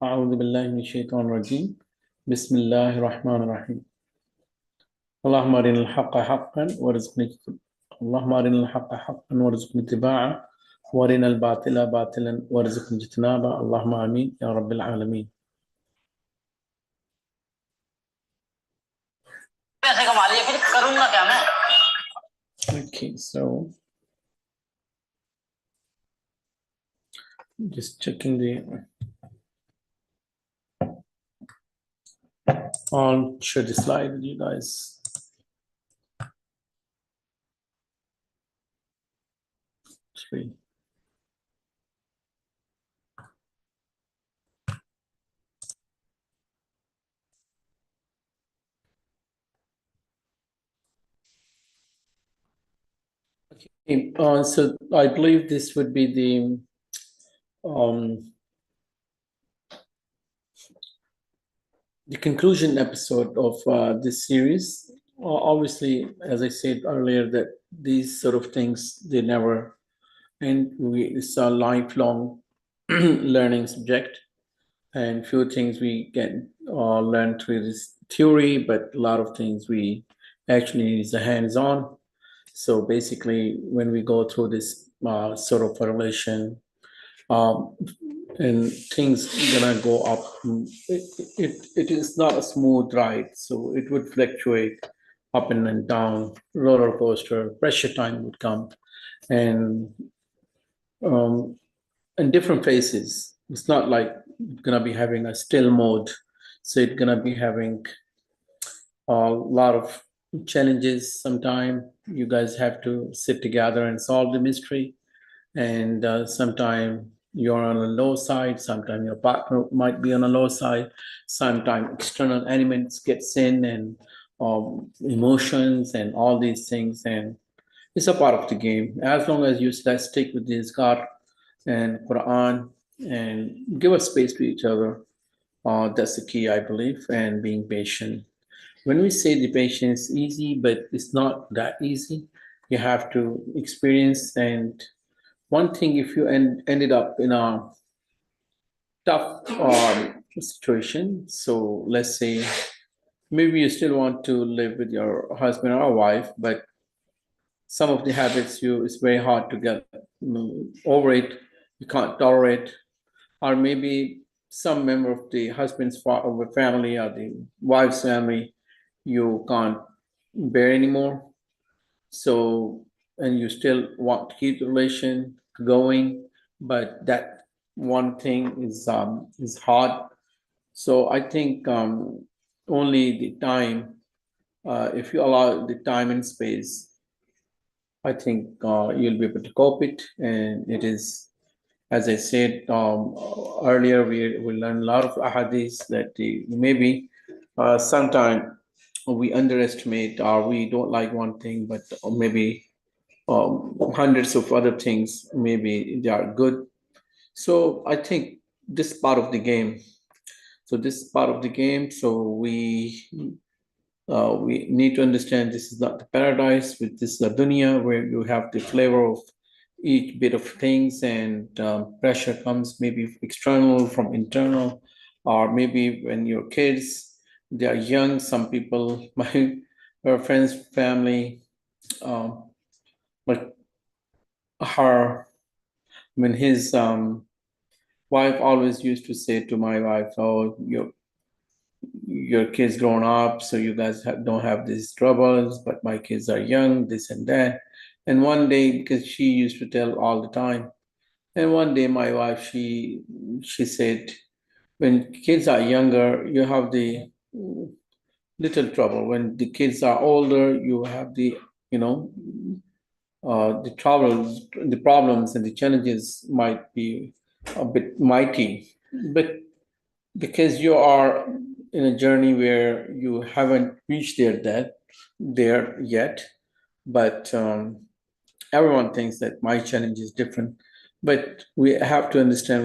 أعوذ بالله من الشيطان الرجيم بسم الله الرحمن الرحيم اللهم أرنا الحق حقا وارزقنا اللهم أرنا الحق حقا وارزقنا اتباعه وأرنا الباطل باطلا وارزقنا اجتنابه اللهم آمين يا رب العالمين. Okay, so just checking the I'll share the slide with you guys. Three. Okay, so I believe this would be the conclusion episode of this series. Obviously, as I said earlier, that these sort of things they never end. It's a lifelong learning subject, and few things we can learn through this theory, but a lot of things we actually need is the hands-on. So basically, when we go through this sort of a relation, um, and things gonna go up. It is not a smooth ride, so it would fluctuate up and down, roller coaster. Pressure time would come, and um, in different phases. It's not like gonna be having a still mode, so it's gonna be having a lot of challenges. Sometime you guys have to sit together and solve the mystery, and sometime you're on a low side, sometime your partner might be on a low side, sometime external elements gets in, and emotions and all these things, and it's a part of the game. As long as you stick with this God and Quran and give a space to each other, that's the key, I believe, and being patient. When we say the patience is easy, but it's not that easy. You have to experience. And one thing, if you ended up in a tough situation, so let's say maybe you still want to live with your husband or wife, but some of the habits it's very hard to get over it. You can't tolerate, or maybe some member of the husband's of the family or the wife's family you can't bear anymore. So, and you still want to keep the relation going, but that one thing is hard. So I think only the time, if you allow the time and space, I think you'll be able to cope it. And it is, as I said earlier, we learn a lot of ahadith that maybe sometime we underestimate or we don't like one thing, but maybe hundreds of other things, maybe they are good. So I think this part of the game. So this part of the game. So we need to understand this is not the paradise. With this is the dunya where you have the flavor of each bit of things, and pressure comes maybe external from internal, or maybe when your kids they are young. Some people, my friends, family, but her when his wife always used to say to my wife, "Oh, your kids grown up, so you guys don't have these troubles. But my kids are young, this and that." And one day, because she used to tell all the time, and one day my wife she said, "When kids are younger, you have the little trouble. When the kids are older, you have the you know the troubles, the problems, and the challenges might be a bit mighty, but because you are in a journey where you haven't reached there yet, but everyone thinks that my challenge is different. But we have to understand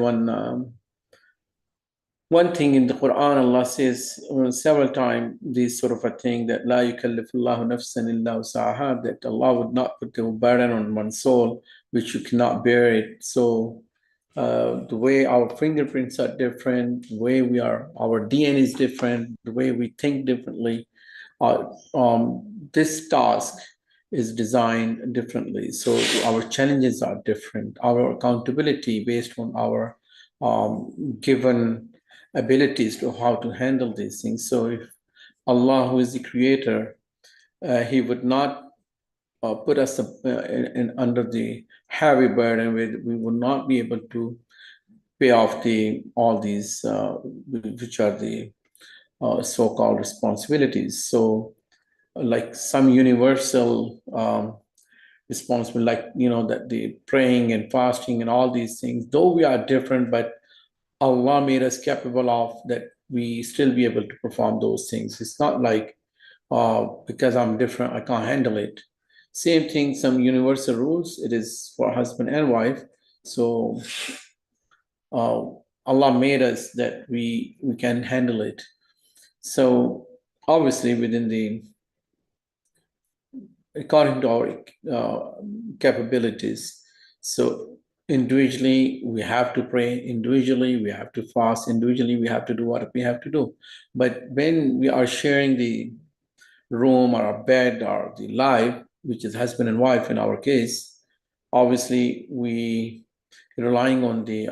one thing in the Quran. Allah says several times this sort of a thing that la yukallifullahu nafsan illa wus'aha, that Allah would not put the burden on one soul which you cannot bear it. So The way our fingerprints are different, the way we are, our DNA is different, the way we think differently. This task is designed differently. So our challenges are different. Our accountability based on our given abilities to how to handle these things. So if Allah, who is the creator, He would not put us under the heavy burden. We would not be able to pay off all these, which are the so-called responsibilities. So, like some universal responsibility, like that the praying and fasting and all these things. Though we are different, but Allah made us capable of that. We still be able to perform those things. It's not like because I'm different, I can't handle it. Same thing, some universal rules. It is for husband and wife. So uh, Allah made us that we can handle it. So obviously, within the according to our capabilities. So individually, we have to pray. Individually, we have to fast. Individually, we have to do what we have to do. But when we are sharing the room or a bed or the life, which is husband and wife in our case, obviously we relying on the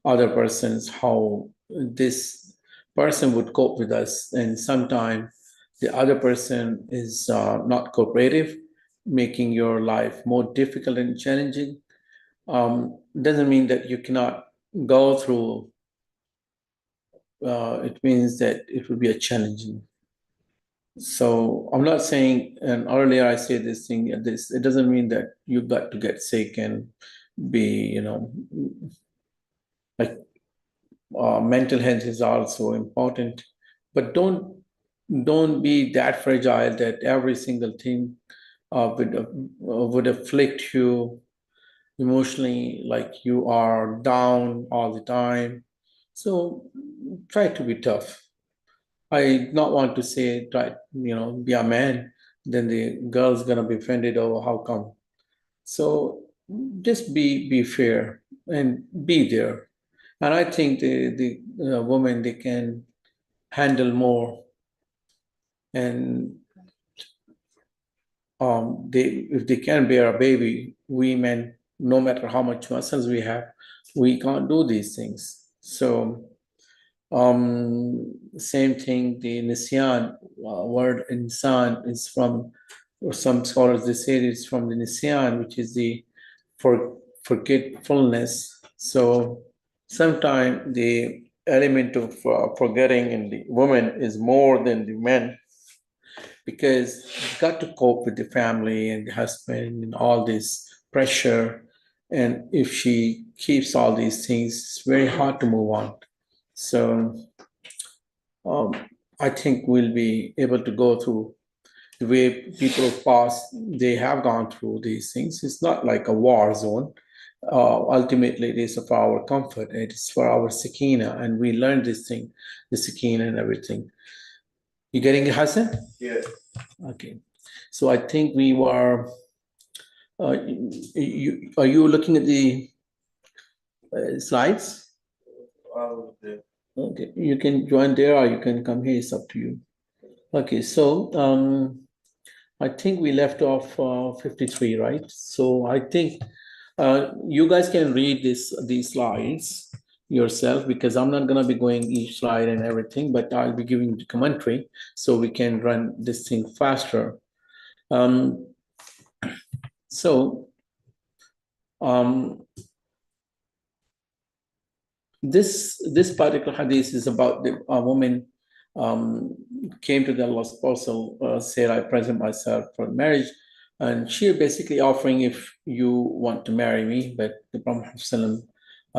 other persons, how this person would cope with us, and sometimes the other person is not cooperative, making your life more difficult and challenging. Doesn't mean that you cannot go through. It means that it will be a challenging. So I'm not saying, and earlier I said this thing, this it doesn't mean that you got to get sick and be, like mental health is also important, but don't be that fragile that every single thing would afflict you emotionally, like you are down all the time. So try to be tough. I not want to say try, be a man, then the girl's gonna be offended over how come. So just be fair and be there. And I think the women they can handle more, and they if they can bear a baby, we men, no matter how much muscles we have, we can't do these things. So same thing, the Nisyan word insan is from, or some scholars they say it's from the Nisyan, which is the forgetfulness. So sometimes the element of forgetting in the woman is more than the men, because you've got to cope with the family and the husband and all this pressure. And if she keeps all these things, it's very hard to move on. So um, I think we'll be able to go through the way people past they have gone through these things. It's not like a war zone. Ultimately, it is for our comfort. It is for our sakina, and we learn this thing, the sakina and everything. You getting it, Hassan? Yeah. Okay. So I think we were. Are you looking at the slides? Okay, you can join there or you can come here. It's up to you. Okay, so I think we left off 53, right? So I think you guys can read these slides yourself, because I'm not gonna be going each slide and everything, but I'll be giving the commentary so we can run this thing faster. Um, so um, this particular hadith is about a woman came to the Allah's Apostle, said, I present myself for marriage. And she basically offering, if you want to marry me, but the Prophet ﷺ,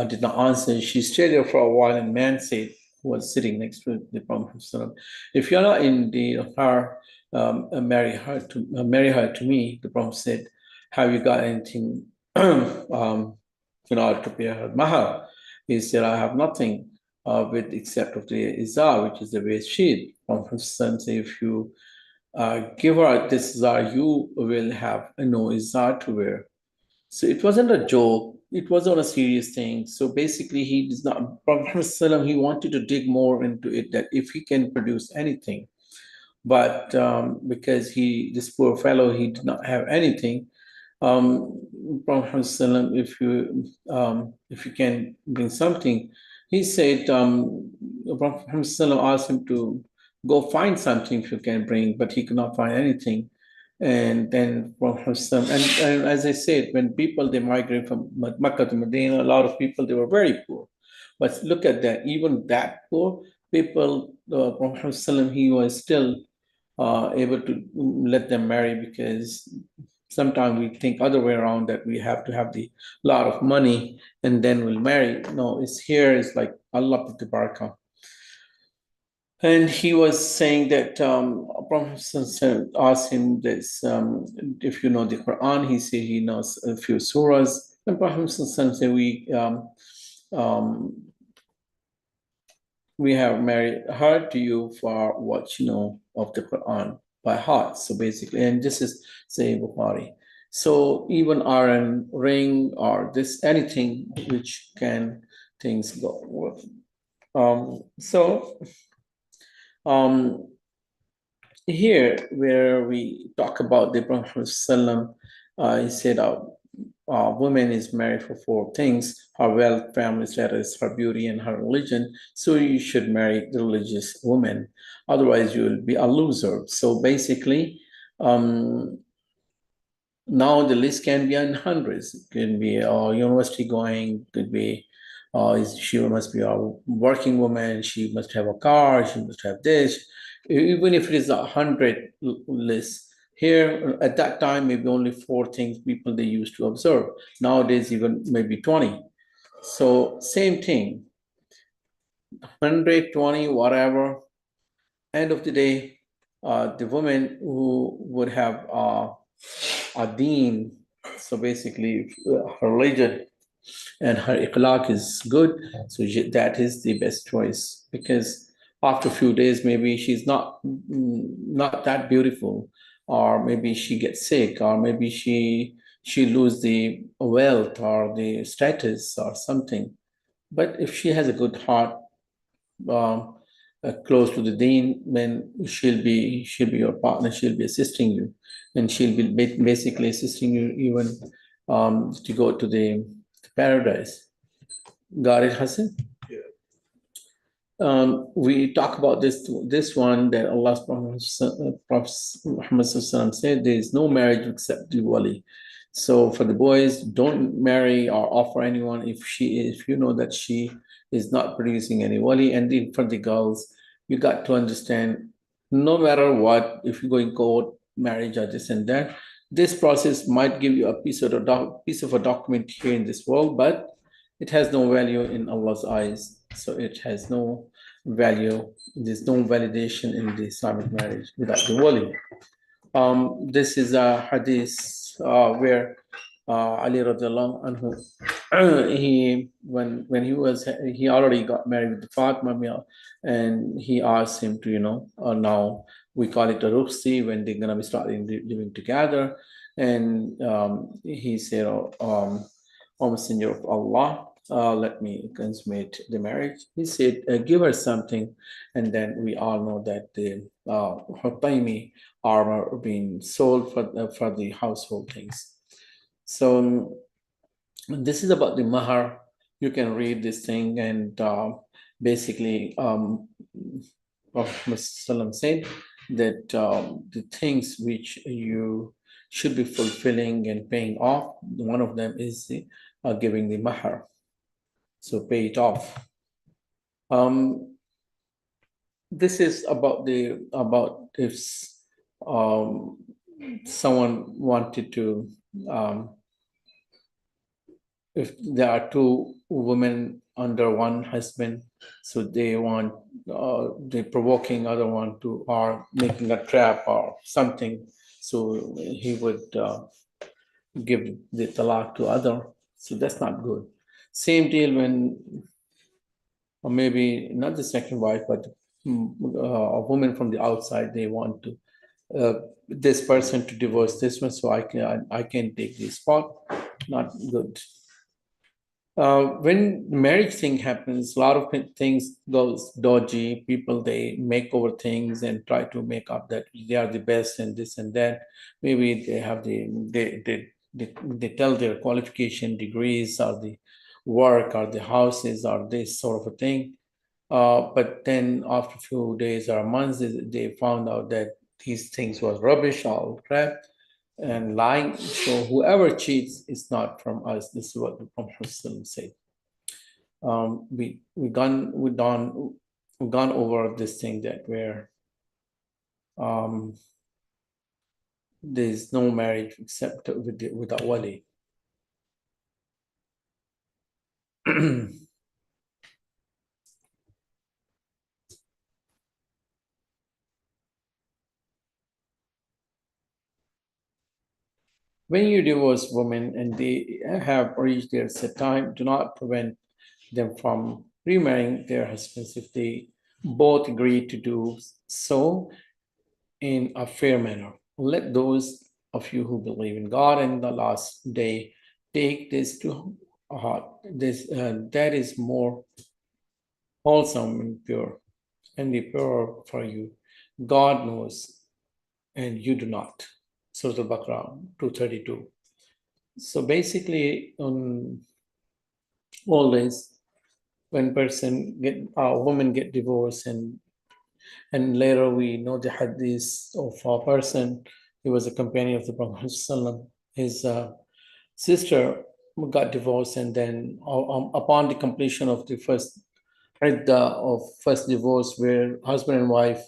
did not answer. She stayed there for a while, and man said, who was sitting next to the Prophet ﷺ, if you're not in her, marry her to me. The Prophet said, have you got anything in order to pay her mahar? He said, I have nothing with except of the izar, which is the waist sheet. Prophet said, if you give her this izar, you will have no izar to wear. So it wasn't a joke. it was on a serious thing. So basically, he does not. Prophet Muhammad he wanted to dig more into it that if he can produce anything, but because this poor fellow, he did not have anything. Prophet ﷺ, if you can bring something, he said, Prophet ﷺ asked him to go find something if you can bring, but he could not find anything. And then Prophet ﷺ, and as I said, when people they migrate from Makkah to Medina, a lot of people they were very poor. But look at that, even that poor people, Prophet ﷺ, he was still able to let them marry, because sometimes we think other way around that we have to have the lot of money and then we'll marry. No, it's here. It's like Allah put the barakah. And he was saying that Prophet asked him this, if you know the Quran. He said he knows a few surahs. And Prophet said, we have married her to you for what you know of the Quran by heart. So basically, and this is Sahih Bukhari. So even iron ring or this anything which can things go. So here where we talk about the Prophet ﷺ, he said woman is married for four things: her wealth, family status, her beauty, and her religion. So you should marry the religious woman. Otherwise, you will be a loser. So basically, now the list can be in hundreds. It can be a university going, could be she must be a working woman, she must have a car, she must have this. Even if it is 100 list, here at that time, maybe only four things people they used to observe. Nowadays, even maybe 20. So same thing, 120, whatever. End of the day, the woman who would have a deen, so basically her religion and her ikhlaq is good, so that is the best choice, because after a few days maybe she's not that beautiful, or maybe she gets sick, or maybe she lose the wealth or the status or something. But if she has a good heart, um, close to the deen, then she'll be your partner, she'll be assisting you, and she'll be basically assisting you even to go to the paradise. Got it, Hassan? We talk about this one that Allah's Prophet Muhammad said there is no marriage except the wali. So for the boys, don't marry or offer anyone if you know that she is not producing any wali. And then for the girls, you got to understand, no matter what, if you're going court, marriage, or this and that, this process might give you a piece of a document here in this world, but it has no value in Allah's eyes. So it has no value. There's no validation in the Islamic marriage without the wali. This is a hadith where Ali radiallahu anhu, when he already got married with Fatima, and he asked him to, now we call it a rukhsi, when they're gonna be starting living together, and he said, O Messenger of Allah, let me consummate the marriage. He said, give her something. And then we all know that the Hutaimi armor being sold for the household things. So this is about the mahar. You can read this thing, and basically, Prophet said that the things which you should be fulfilling and paying off, one of them is giving the mahar. So pay it off. This is about if someone wanted to, if there are two women under one husband, so they're provoking other one to, or making a trap or something, so he would give the talaq to other. So that's not good. Same deal when, or maybe not the second wife, but a woman from the outside, they want to this person to divorce this one, so I can take this spot. Not good. When marriage thing happens, a lot of things goes dodgy. People they make over things and try to make up that they are the best and this and that. Maybe they have they tell their qualification degrees or the work or the houses or this sort of a thing. But then after a few days or months, they found out that these things was rubbish, all crap, and lying. So whoever cheats is not from us. This is what the Prophet said. We've gone over this thing that where um, there's no marriage except with a wali. When you divorce women and they have reached their set time, do not prevent them from remarrying their husbands if they both agree to do so in a fair manner. Let those of you who believe in God and the last day take this to heart. That is more wholesome and pure, and the pure for you. God knows, and you do not. Surah Al-Baqarah 232. So basically, always when woman get divorced and later we know the hadith of a person, he was a companion of the Prophet ﷺ. His sister got divorced, and then upon the completion of the first idda of first divorce, where husband and wife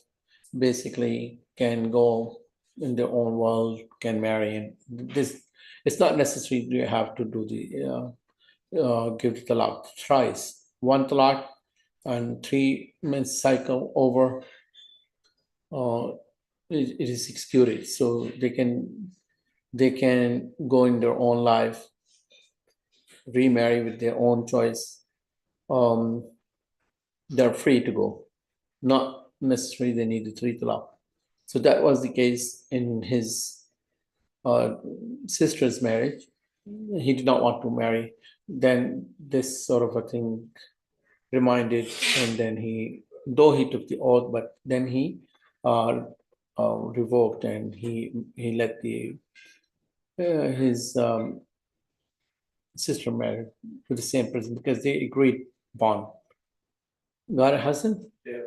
basically can go in their own world, can marry, and this it's not necessary you have to do the give the talaq thrice. One talaq and 3 months cycle over, uh, it is executed. So they can go in their own life, remarry with their own choice. Um, they're free to go. Not necessarily they need the three talaq. So that was the case in his uh, sister's marriage. He did not want to marry. Then this sort of a thing reminded, and then though he took the oath, but then he uh, revoked, and he let his sister marry with the same person because they agreed upon. Got it, Hassan? Yeah.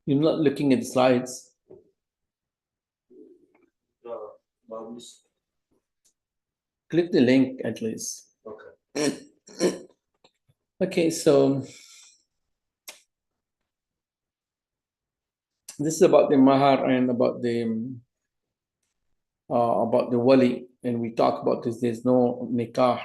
You're not looking at the slides. Click the link at least. Okay. Okay, so this is about the mahar and about the wali, and we talk about this. There's no nikah,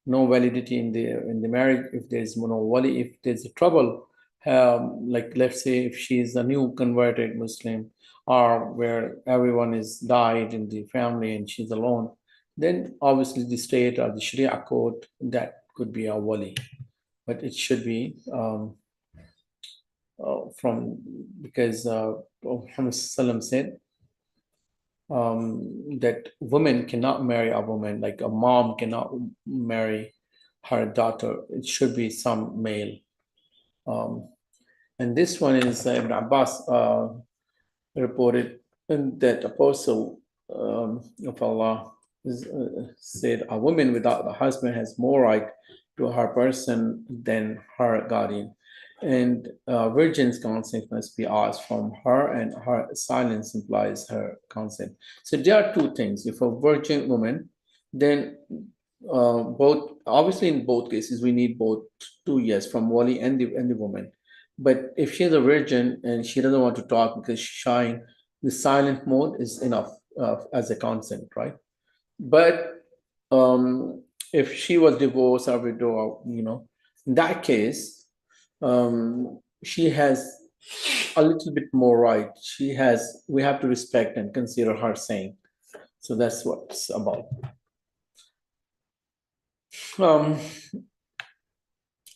no validity in the marriage if there's no wali. If there's a trouble, like let's say if she's a new converted Muslim, or where everyone is died in the family and she's alone, then obviously the state or the Sharia code that could be a wali, but it should be from because Muhammad said that women cannot marry a woman, like a mom cannot marry her daughter. It should be some male. Um, and this one is Ibn Abbas reported that apostle of Allah said, a woman without a husband has more right to her person than her guardian. And virgin's consent must be asked from her, and her silence implies her consent. So there are two things. If a virgin woman, then both obviously in both cases we need both two yes from wali and the woman. But if she's a virgin and she doesn't want to talk because she's shy, the silent mode is enough as a consent, right? But if she was divorced or widowed, in that case, she has a little bit more right. We have to respect and consider her saying. So that's what it's about.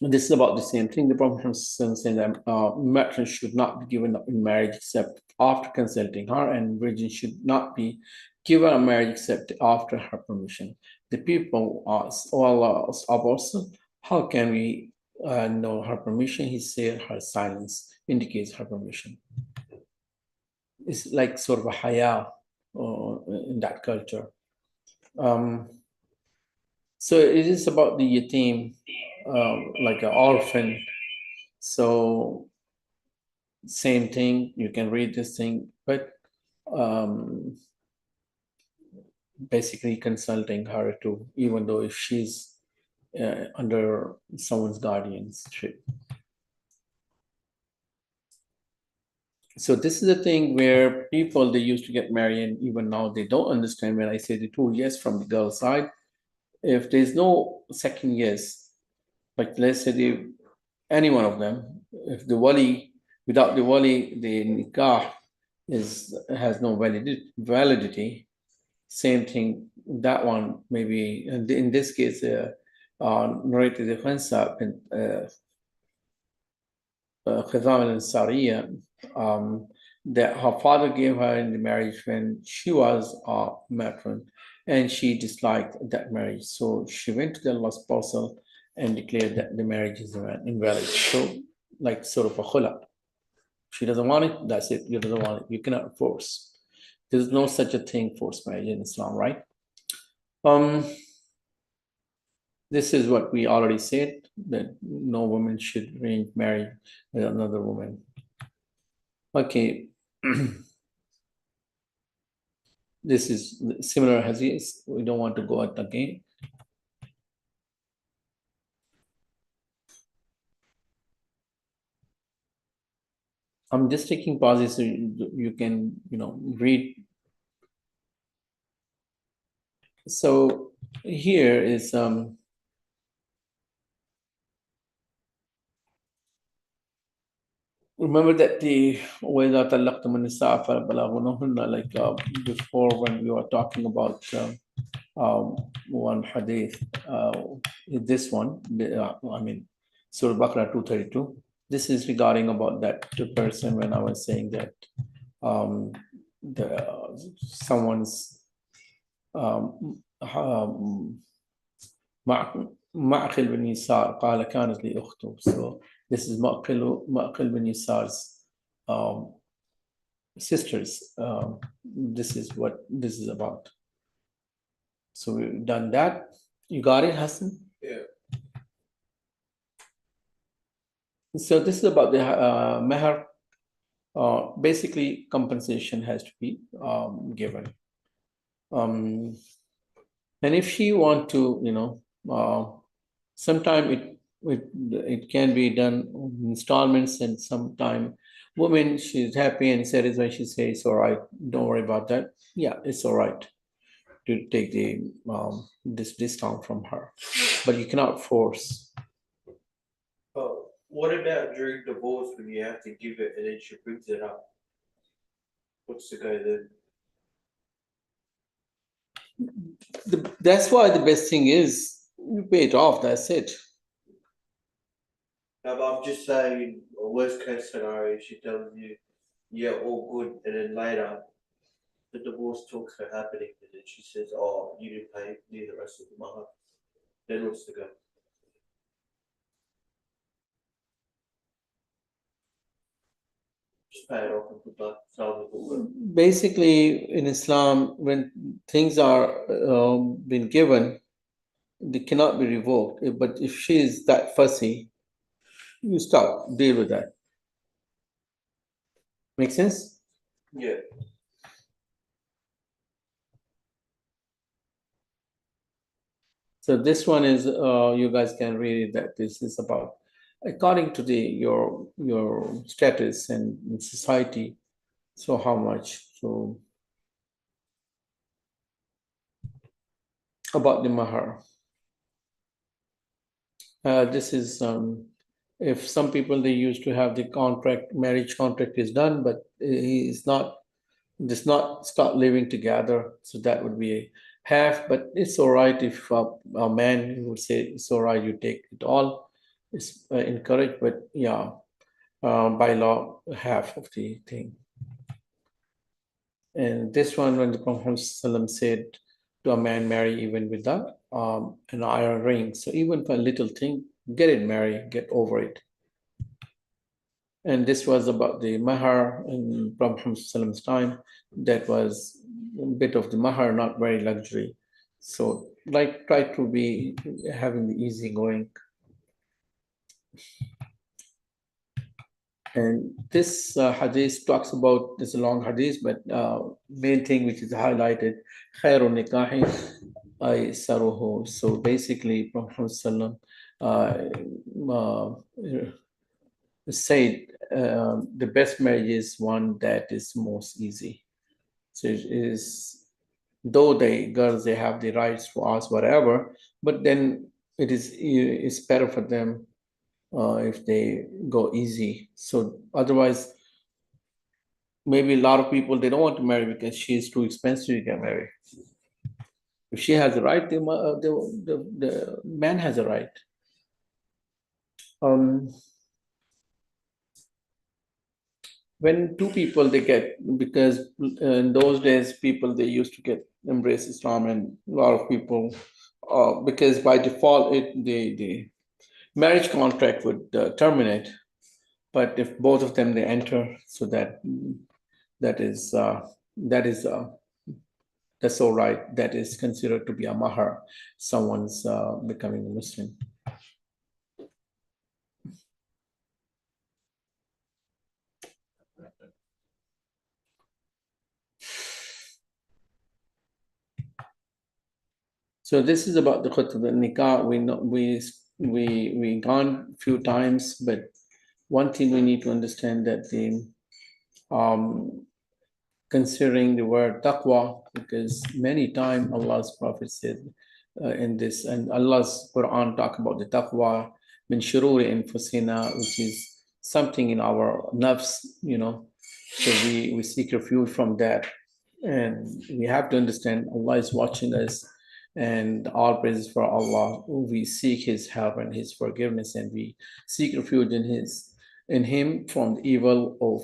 This is about the same thing. The Prophet said that matron should not be given up in marriage except after consulting her, and virgin should not be given a marriage except after her permission. The people asked, Allah asked, how can we know her permission? He said her silence indicates her permission. It's like sort of a haya in that culture. Um, so it is about the yatim, like an orphan. So same thing, you can read this thing, but um, basically consulting her to, even though if she's under someone's guardianship. So this is the thing where people, they used to get married, and even now they don't understand when I say the two yes from the girl side. If there's no second yes, like let's say any one of them, if the wali, without the wali, the nikah has no validity. Same thing, that one maybe, and in this case, narrated the Khansa Khizam al-Ansariya, that her father gave her in the marriage when she was a matron, and she disliked that marriage. So she went to the Allah's apostle and declared that the marriage is invalid. So, like sort of a khula. She doesn't want it, that's it. You doesn't want it. You cannot force. There's no such a thing, forced marriage in Islam, right? This is what we already said, that no woman should arrange marriage with another woman. Okay. This is similar hadith. We don't want to go out again. I'm just taking pauses so you can, read. So here is remember that the وَإِذَا طَلَّقْتُمُ النِّسَاءَ فَبَلَغُنَهُنَّ, like before when we were talking about one hadith, this one, I mean, Surah Baqarah 232. This is regarding about that person when I was saying that someone's معقل بن يسار قال كانت لي أخته. So this is معقل بن يسار's sisters. This is what this is about. So we've done that. You got it, Hassan? Yeah. So this is about the meher. Basically, compensation has to be given. And if she want to, sometime it can be done in installments, and sometime woman, she's happy and satisfied, she says, it's all right, don't worry about that. Yeah, it's all right to take the this discount from her, but you cannot force. Oh, what about during divorce when you have to give it and then she brings it up? What's the go then? That's why the best thing is you pay it off. That's it. No, but I'm just saying, a worst case scenario, she tells you, yeah, all good, and then later the divorce talks are happening, and then she says, oh, you didn't pay me the rest of the money. Then what's the go? Just pay it off and goodbye. Sell the book. Basically, in Islam, when things are been given, they cannot be revoked. But if she is that fussy, you stop, deal with that. Make sense? Yeah. So this one is you guys can read it, that this is about according to your status and in society. So how much? So about the mahar. This is if some people, they used to have the contract, marriage contract is done, but he is not, does not start living together. So that would be half, but it's all right if a man would say it's all right, you take it all. It's encouraged, but yeah, by law, half of the thing. And this one, when the Prophet ﷺ said to a man marry even with an iron ring. So even for a little thing, get it married, get over it. And this was about the mahar in Prophet Muhammad's time. That was a bit of the mahar, not very luxury. So like try to be having the easy going. And this hadith talks about this long hadith, but main thing which is highlighted, khairun nikahi ay saruhu. So basically, Prophet Sallam said the best marriage is one that is most easy. So it is, though they girls they have the rights to ask whatever, but then it's better for them if they go easy. So otherwise, maybe a lot of people they don't want to marry because she's too expensive to get married. If she has a right, the man has a right. Um, when two people they get, because in those days people they used to get embrace Islam, and a lot of people because by default the marriage contract would terminate, but if both of them they enter, so that is that is that's all right. That is considered to be a mahar. Someone's becoming a Muslim. So this is about the khutbah nikah. We know we gone a few times, but one thing we need to understand that the um, considering the word taqwa, because many times Allah's Prophet said in this, and Allah's Quran talk about the taqwa min shururi infusina, which is something in our nafs, So we seek refuge from that, and we have to understand Allah is watching us, and all praises for Allah. We seek His help and His forgiveness, and we seek refuge in Him from the evil of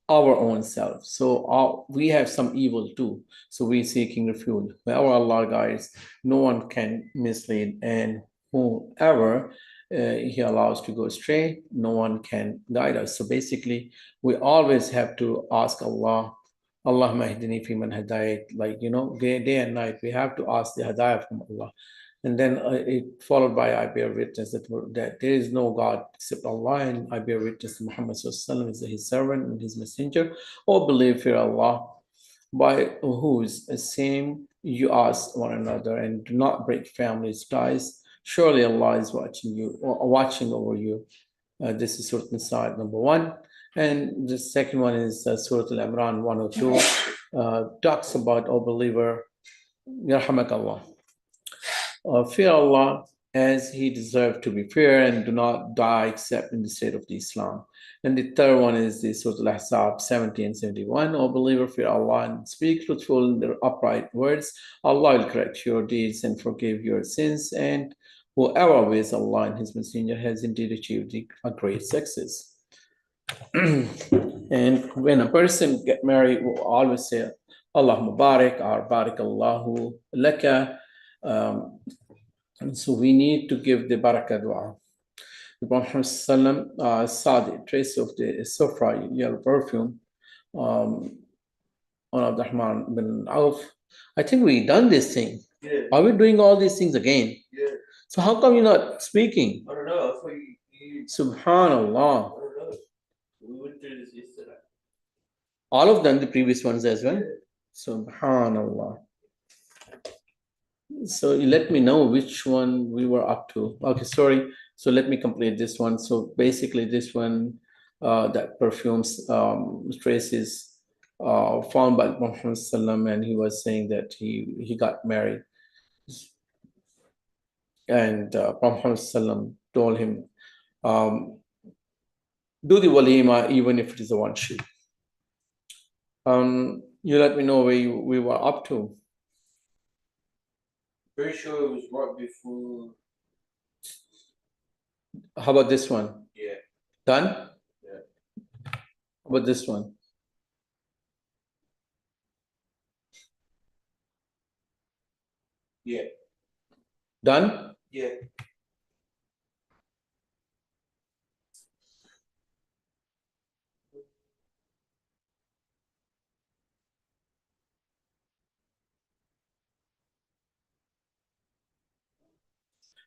our own self. So we have some evil too. So we seeking refuge. Wherever Allah guides, no one can mislead, and whoever He allows to go astray, no one can guide us. So basically, we always have to ask Allah, Allahumma mahdini fi man hadayat, day and night, we have to ask the hadayah from Allah. And then it followed by I bear witness that there is no God except Allah, and I bear witness that Muhammad is His servant and His messenger. Or believe fear Allah, by whose same you ask one another, and do not break families' ties. Surely Allah is watching you, or watching over you. This is Surah Nisa number 1. And the second one is Surah Al-Imran 102. Talks about, O believer, Yarhamak Allah. Fear Allah as He deserved to be feared, and do not die except in the state of the Islam. And the third one is the Surah Al-Ahzab 70 and 71. O believer, fear Allah and speak truthful in the upright words. Allah will correct your deeds and forgive your sins. And whoever obeys Allah and His Messenger has indeed achieved a great success. And when a person get married, will always say, Allah Mubarak or Barakallahu Laka. And so we need to give the barakah dua. The Prophet saw the trace of the Sofra yellow perfume on Abdurrahman bin Auf. I think we done this thing. Yeah. Are we doing all these things again? Yeah. So how come you're not speaking? I don't know. I thought you Subhanallah. I don't know. We went through this yesterday. All of them, the previous ones as well. Yeah. Subhanallah. So you let me know which one we were up to. Okay, sorry. So let me complete this one. So basically, this one, that perfumes traces found by Muhammad Sallam, and he was saying that he got married, and Muhammad Sallam told him, do the walima even if it is a one sheep. You let me know where we were up to. Pretty sure it was right before. How about this one? Yeah. Done? Yeah. How about this one? Yeah. Done? Yeah.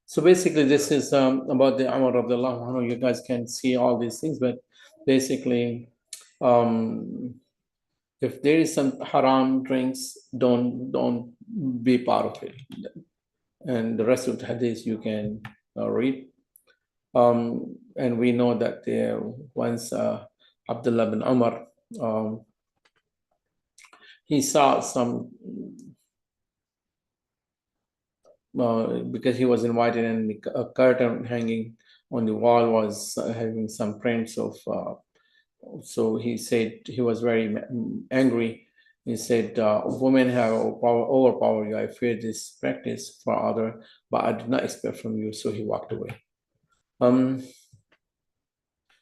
So basically, this is about the Umar of the Allah. You guys can see all these things, but basically, um, if there is some haram drinks, don't be part of it. And the rest of the hadith you can read. And we know that once Abdullah bin Umar, he saw some because he was invited, and a curtain hanging on the wall was having some prints of. So he said he was very angry. He said, "Women have overpowered you. I fear this practice for other, but I did not expect from you." So he walked away.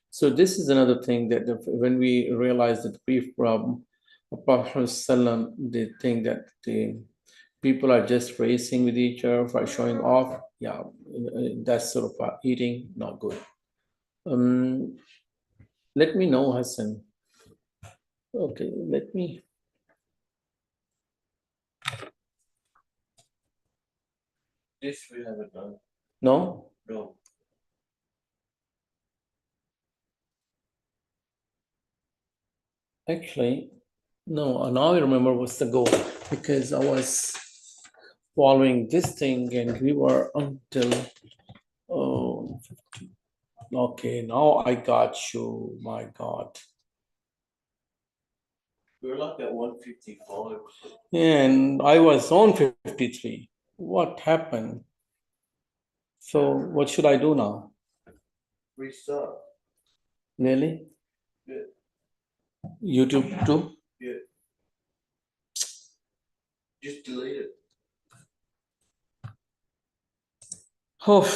So this is another thing that when we realize that the brief problem of Prophet ﷺ, they think that the people are just racing with each other for showing off. Yeah, that's sort of eating, not good. Um, let me know, Hassan. Okay, let me. This we haven't done. No, No. actually, no. Now I remember what's the goal, because I was following this thing and we were until. Oh, okay, now I got you. My God. We're like at 155. And I was on 53. What happened? So what should I do now? Restart. Really? Yeah. YouTube too? Yeah. Just delete it. Oh,